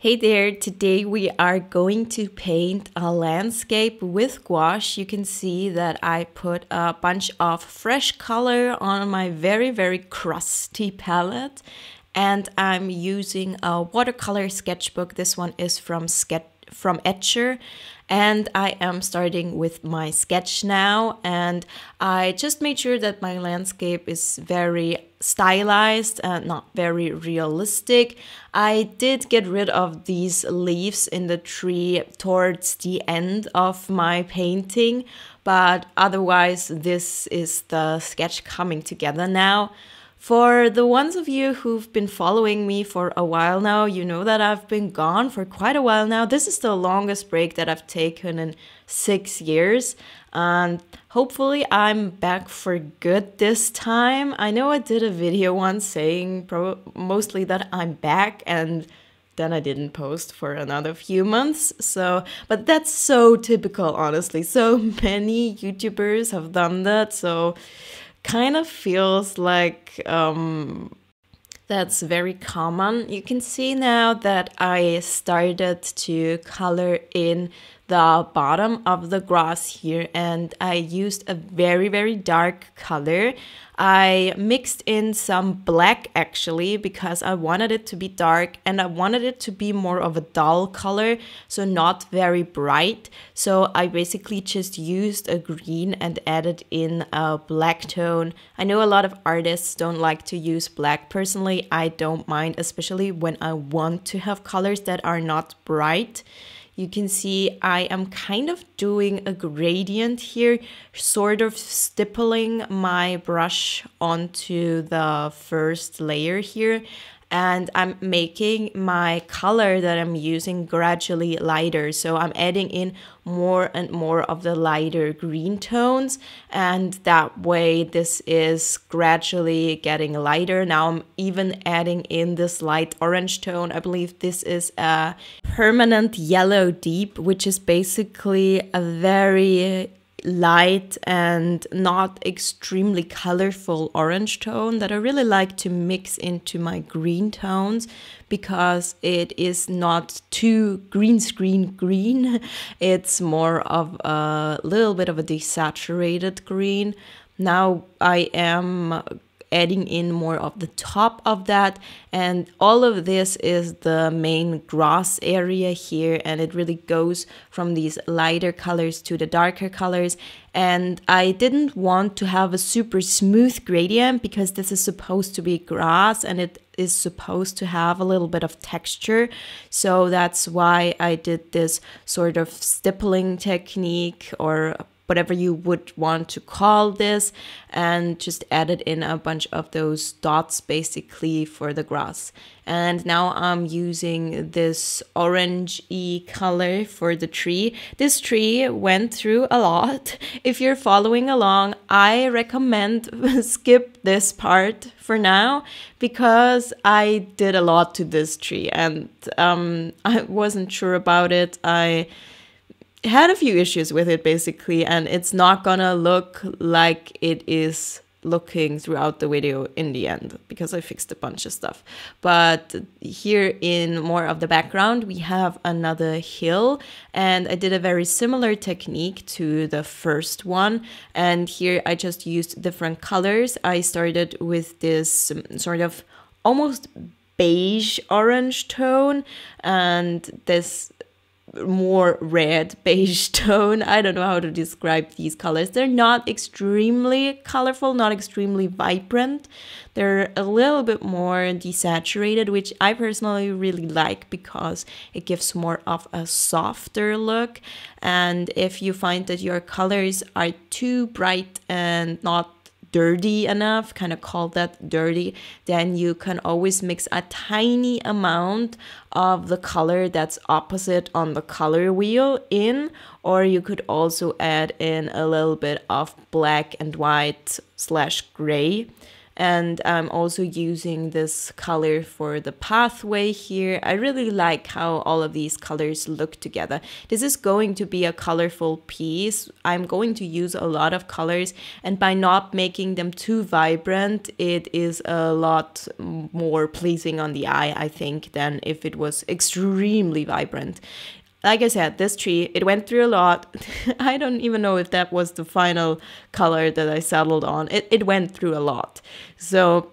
Hey there, today we are going to paint a landscape with gouache. You can see that I put a bunch of fresh color on my very crusty palette, and I'm using a watercolor sketchbook. This one is from Etcher, and I am starting with my sketch now, and I just made sure that my landscape is very stylized and not very realistic. I did get rid of these leaves in the tree towards the end of my painting, but otherwise this is the sketch coming together now. For the ones of you who've been following me for a while now, you know that I've been gone for quite a while now. This is the longest break that I've taken in 6 years, and hopefully I'm back for good this time. I know I did a video once saying mostly that I'm back, and then I didn't post for another few months. But that's so typical, honestly. So many YouTubers have done that, so kind of feels like that's very common. You can see now that I started to color in the bottom of the grass here, and I used a very dark color. I mixed in some black actually because I wanted it to be dark and I wanted it to be more of a dull color, so not very bright. So I basically just used a green and added in a black tone. I know a lot of artists don't like to use black. Personally, I don't mind, especially when I want to have colors that are not bright. You can see I am kind of doing a gradient here, sort of stippling my brush onto the first layer here. And I'm making my color that I'm using gradually lighter. So I'm adding in more and more of the lighter green tones, and that way this is gradually getting lighter. Now I'm even adding in this light orange tone. I believe this is a permanent yellow deep, which is basically a very light and not extremely colorful orange tone that I really like to mix into my green tones, because it is not too green screen green. It's more of a little bit of a desaturated green. Now I am adding in more of the top of that, and all of this is the main grass area here, and it really goes from these lighter colors to the darker colors. And I didn't want to have a super smooth gradient because this is supposed to be grass and it is supposed to have a little bit of texture, so that's why I did this sort of stippling technique, or whatever you would want to call this, and just added in a bunch of those dots basically for the grass. And now I'm using this orangey color for the tree. This tree went through a lot. If you're following along, I recommend skip this part for now, because I did a lot to this tree and I wasn't sure about it. I had a few issues with it basically, and it's not gonna look like it is looking throughout the video in the end, because I fixed a bunch of stuff. But here in more of the background we have another hill, and I did a very similar technique to the first one, and here I just used different colors. I started with this sort of almost beige orange tone and this more red beige tone. I don't know how to describe these colors. They're not extremely colorful, not extremely vibrant. They're a little bit more desaturated, which I personally really like because it gives more of a softer look. And if you find that your colors are too bright and not dirty enough, kind of call that dirty, then you can always mix a tiny amount of the color that's opposite on the color wheel in, or you could also add in a little bit of black and white / gray. And I'm also using this color for the pathway here. I really like how all of these colors look together. This is going to be a colorful piece. I'm going to use a lot of colors, and by not making them too vibrant, it is a lot more pleasing on the eye, I think, than if it was extremely vibrant. Like I said, this tree, it went through a lot. I don't even know if that was the final color that I settled on. It went through a lot. So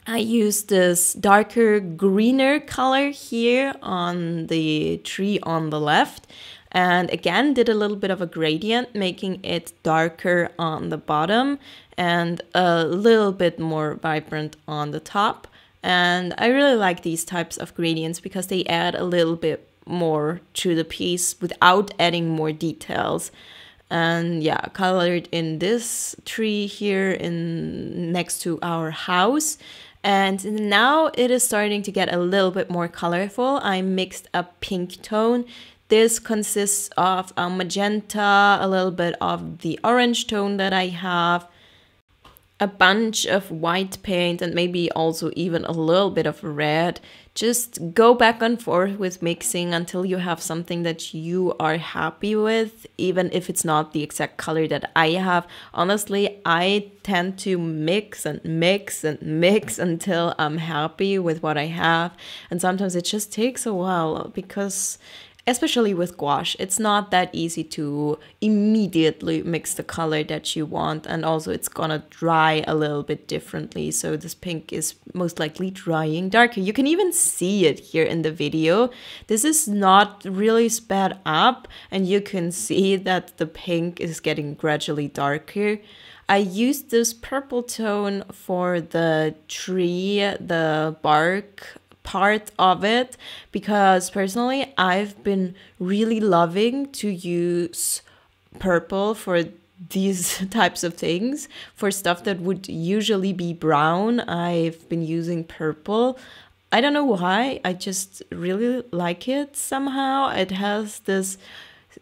I used this darker, greener color here on the tree on the left. And again, did a little bit of a gradient, making it darker on the bottom and a little bit more vibrant on the top. And I really like these types of gradients because they add a little bit more to the piece without adding more details. And yeah, colored in this tree here in next to our house. And now it is starting to get a little bit more colorful. I mixed a pink tone. This consists of a magenta, a little bit of the orange tone that I have, a bunch of white paint, and maybe also even a little bit of red. Just go back and forth with mixing until you have something that you are happy with, even if it's not the exact color that I have. Honestly, I tend to mix and mix and mix until I'm happy with what I have. And sometimes it just takes a while because, especially with gouache, it's not that easy to immediately mix the color that you want, and also it's gonna dry a little bit differently. So this pink is most likely drying darker. You can even see it here in the video. This is not really sped up, and you can see that the pink is getting gradually darker. I used this purple tone for the tree, the bark part of it, because personally I've been really loving to use purple for these types of things. For stuff that would usually be brown, I've been using purple. I don't know why, I just really like it somehow. It has this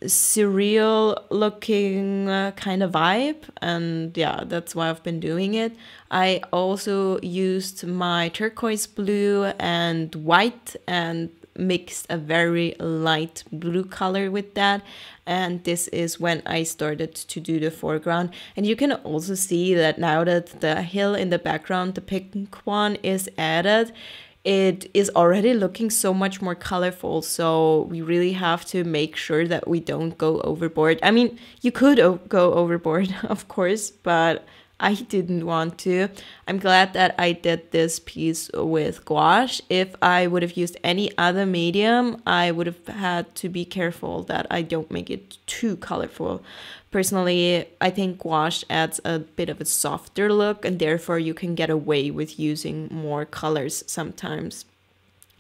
surreal looking kind of vibe, and yeah, that's why I've been doing it. I also used my turquoise blue and white and mixed a very light blue color with that, and this is when I started to do the foreground. And you can also see that now that the hill in the background, the pink one, is added, it is already looking so much more colorful. So we really have to make sure that we don't go overboard. I mean, you could go overboard, of course, but I didn't want to. I'm glad that I did this piece with gouache. If I would have used any other medium, I would have had to be careful that I don't make it too colorful. Personally, I think gouache adds a bit of a softer look, and therefore you can get away with using more colors sometimes.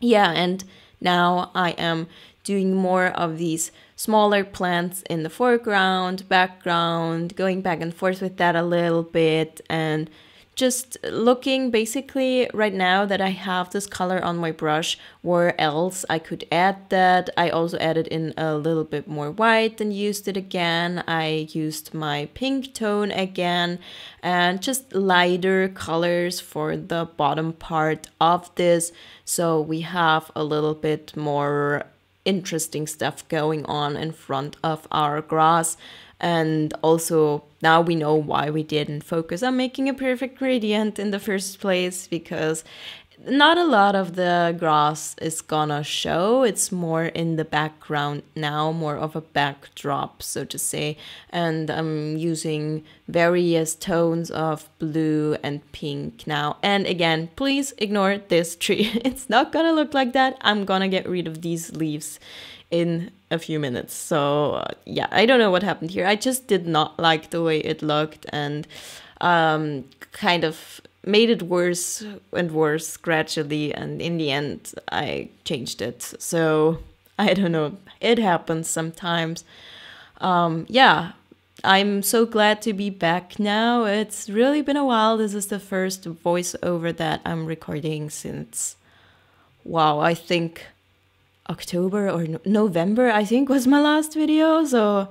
Yeah, and now I am doing more of these smaller plants in the foreground, background, going back and forth with that a little bit, and just looking basically right now that I have this color on my brush, where else I could add that. I also added in a little bit more white and used it again. I used my pink tone again, and just lighter colors for the bottom part of this, so we have a little bit more interesting stuff going on in front of our grass. And also now we know why we didn't focus on making a perfect gradient in the first place, because not a lot of the grass is gonna show. It's more in the background now, more of a backdrop, so to say. And I'm using various tones of blue and pink now. And again, please ignore this tree. It's not gonna look like that. I'm gonna get rid of these leaves in a few minutes. So yeah, I don't know what happened here. I just did not like the way it looked, and kind of made it worse and worse gradually, and in the end I changed it. So I don't know, it happens sometimes. Yeah, I'm so glad to be back now. It's really been a while. This is the first voiceover that I'm recording since, wow, I think October or November, I think, was my last video. So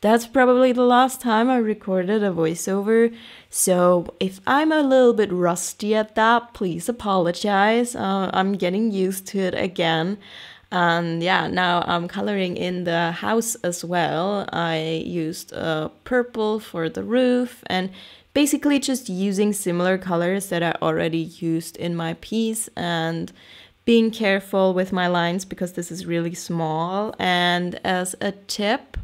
that's probably the last time I recorded a voiceover. So if I'm a little bit rusty at that, please apologize. I'm getting used to it again. And yeah, now I'm coloring in the house as well. I used purple for the roof and basically just using similar colors that I already used in my piece and being careful with my lines because this is really small. And as a tip,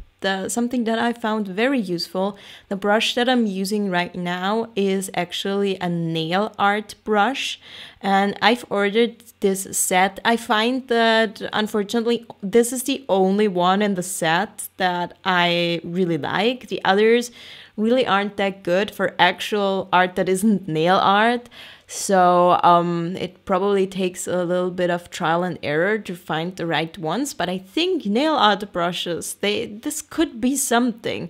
something that I found very useful, the brush that I'm using right now is actually a nail art brush, and I've ordered this set. I find that unfortunately this is the only one in the set that I really like. The others really aren't that good for actual art that isn't nail art. So it probably takes a little bit of trial and error to find the right ones, but I think nail art brushes, this could be something.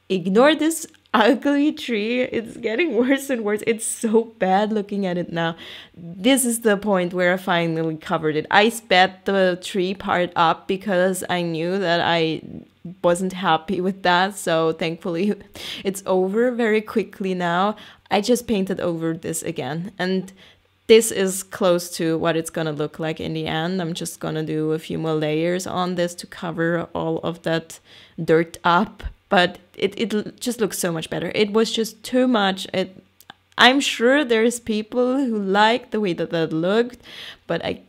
Ignore this ugly tree. It's getting worse and worse. It's so bad looking at it now. This is the point where I finally covered it. I sped the tree part up because I knew that I wasn't happy with that, so thankfully it's over very quickly now. I just painted over this again, and this is close to what it's gonna look like in the end. I'm just gonna do a few more layers on this to cover all of that dirt up, but it just looks so much better. It was just too much. I'm sure there's people who like the way that looked, but I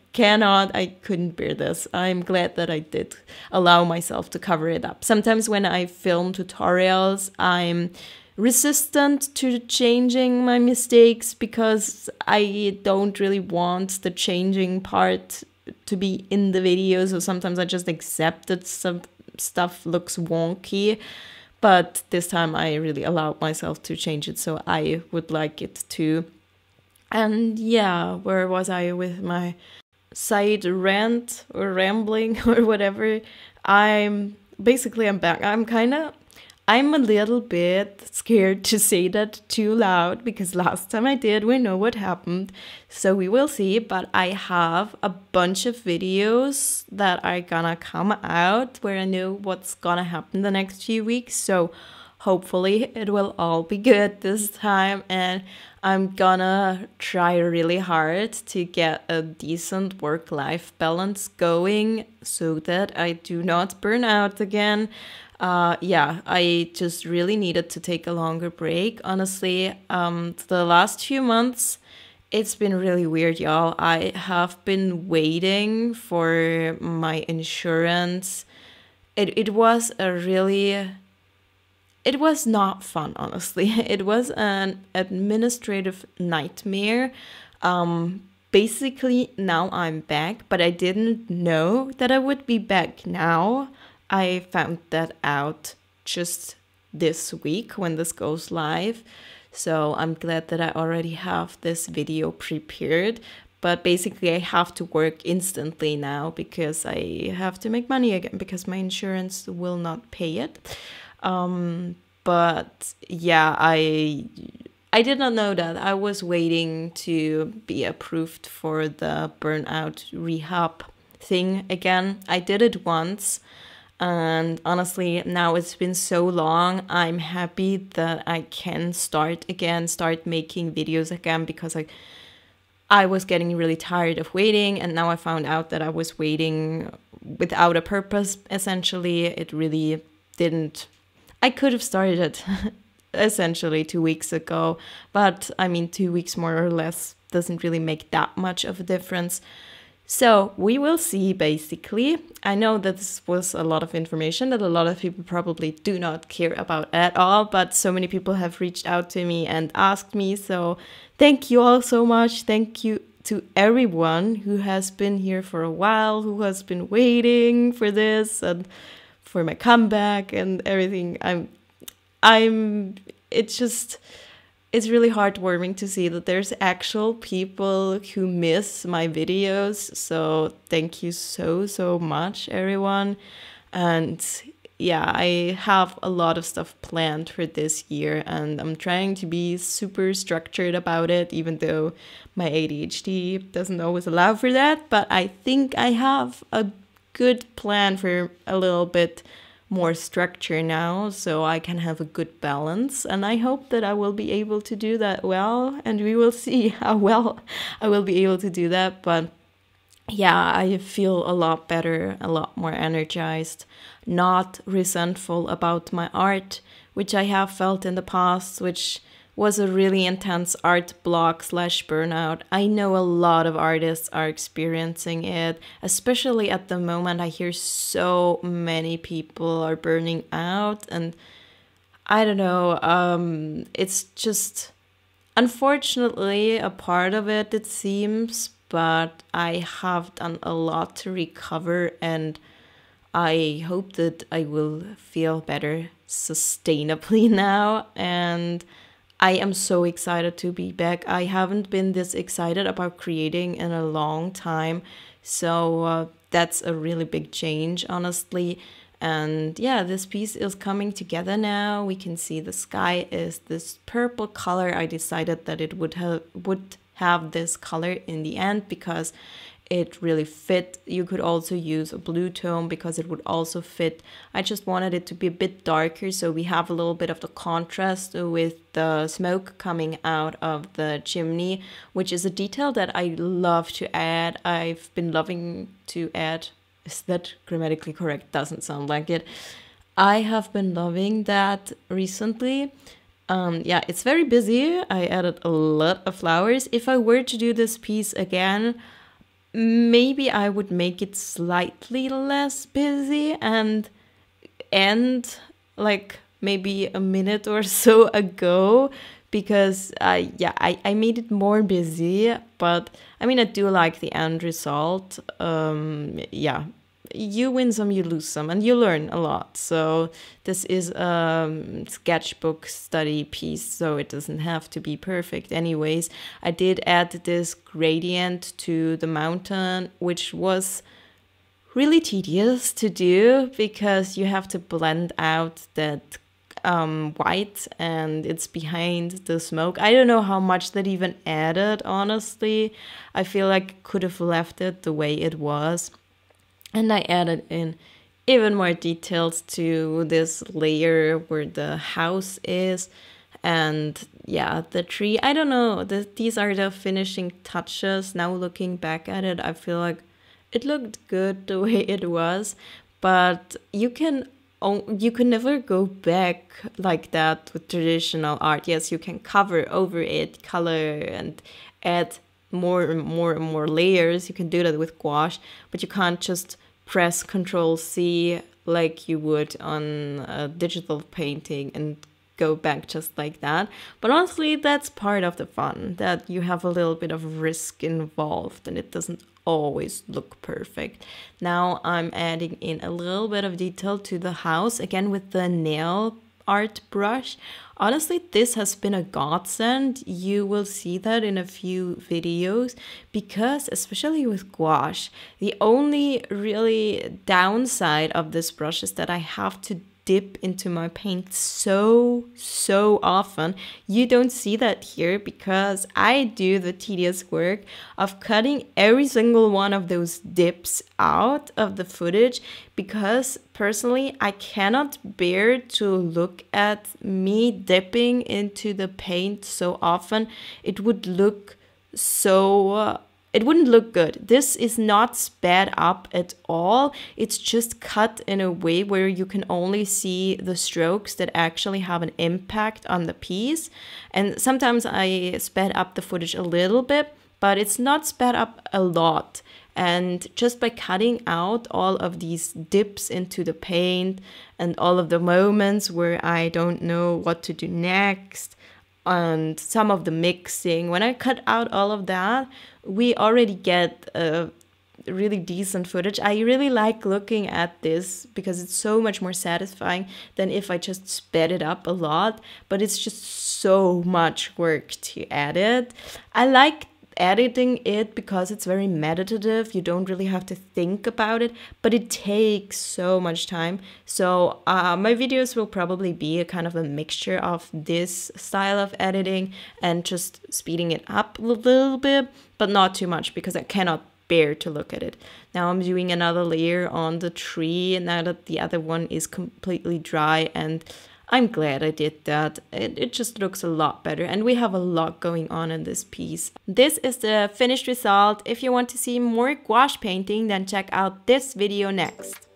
couldn't bear this. I'm glad that I did allow myself to cover it up. Sometimes when I film tutorials, I'm resistant to changing my mistakes because I don't really want the changing part to be in the video. So sometimes I just accept that some stuff looks wonky. But this time I really allowed myself to change it, so I would like it too. And yeah, where was I with my side rant or rambling or whatever? I'm back. I'm a little bit scared to say that too loud because last time I did, we know what happened. So we will see, but I have a bunch of videos that are gonna come out where I know what's gonna happen the next few weeks. So hopefully it will all be good this time, and I'm gonna try really hard to get a decent work-life balance going so that I do not burn out again. Yeah, I just really needed to take a longer break. Honestly, the last few months, it's been really weird, y'all. I have been waiting for my insurance. It was not fun, honestly. It was an administrative nightmare. Basically, now I'm back, but I didn't know that I would be back now. I found that out just this week when this goes live. So I'm glad that I already have this video prepared. But basically I have to work instantly now because I have to make money again because my insurance will not pay it. But yeah, I did not know that. I was waiting to be approved for the burnout rehab thing again. I did it once. And honestly, now it's been so long, I'm happy that I can start making videos again because I was getting really tired of waiting, and now I found out that I was waiting without a purpose, essentially. It really didn't. I could have started it essentially 2 weeks ago, but I mean, 2 weeks more or less doesn't really make that much of a difference. So we will see, basically. I know that this was a lot of information that a lot of people probably do not care about at all, but so many people have reached out to me and asked me. So thank you all so much. Thank you to everyone who has been here for a while, who has been waiting for this and for my comeback and everything. It's really heartwarming to see that there's actual people who miss my videos. So thank you so much, everyone. And yeah, I have a lot of stuff planned for this year, and I'm trying to be super structured about it, even though my ADHD doesn't always allow for that. But I think I have a good plan for a little bit more structure now, so I can have a good balance. And I hope that I will be able to do that well, and we will see how well I will be able to do that. But yeah, I feel a lot better, a lot more energized, not resentful about my art, which I have felt in the past, which was a really intense art block slash burnout. I know a lot of artists are experiencing it, especially at the moment. I hear so many people are burning out, and I don't know, it's just unfortunately a part of it, it seems, but I have done a lot to recover, and I hope that I will feel better sustainably now. And I am so excited to be back. I haven't been this excited about creating in a long time. So that's a really big change, honestly. And yeah, this piece is coming together now. We can see the sky is this purple color. I decided that it would have this color in the end because it really fit. You could also use a blue tone because it would also fit. I just wanted it to be a bit darker, so we have a little bit of the contrast with the smoke coming out of the chimney, which is a detail that I love to add. I've been loving to add. Is that grammatically correct? Doesn't sound like it. I have been loving that recently. Yeah, it's very busy. I added a lot of flowers. If I were to do this piece again, maybe I would make it slightly less busy and end like maybe a minute or so ago, because I made it more busy. But I mean, I do like the end result. Yeah, you win some, you lose some, and you learn a lot. So this is a sketchbook study piece, so it doesn't have to be perfect anyways. I did add this gradient to the mountain, which was really tedious to do because you have to blend out that white, and it's behind the smoke. I don't know how much that even added, honestly. I feel like I could have left it the way it was. And I added in even more details to this layer where the house is. And yeah, the tree, I don't know, these are the finishing touches. Now looking back at it, I feel like it looked good the way it was. But you can never go back like that with traditional art. Yes, you can cover over it, color, and add more and more and more layers. You can do that with gouache, but you can't just press Control C like you would on a digital painting and go back just like that. But honestly, that's part of the fun, that you have a little bit of risk involved and it doesn't always look perfect. Now I'm adding in a little bit of detail to the house, again with the nail art brush. Honestly, this has been a godsend. You will see that in a few videos, because especially with gouache, the only really downside of this brush is that I have to dip into my paint so often. You don't see that here because I do the tedious work of cutting every single one of those dips out of the footage, because personally I cannot bear to look at me dipping into the paint so often. It would look so it wouldn't look good. This is not sped up at all. It's just cut in a way where you can only see the strokes that actually have an impact on the piece. And sometimes I sped up the footage a little bit, but it's not sped up a lot. And just by cutting out all of these dips into the paint and all of the moments where I don't know what to do next, and some of the mixing, when I cut out all of that, we already get a really decent footage. I really like looking at this because it's so much more satisfying than if I just sped it up a lot, but it's just so much work to edit. I like editing it because it's very meditative. You don't really have to think about it, but it takes so much time. So my videos will probably be a kind of a mixture of this style of editing and just speeding it up a little bit, but not too much because I cannot bear to look at it. Now I'm doing another layer on the tree, and now that the other one is completely dry, and I'm glad I did that. It just looks a lot better, and we have a lot going on in this piece. This is the finished result. If you want to see more gouache painting, then check out this video next.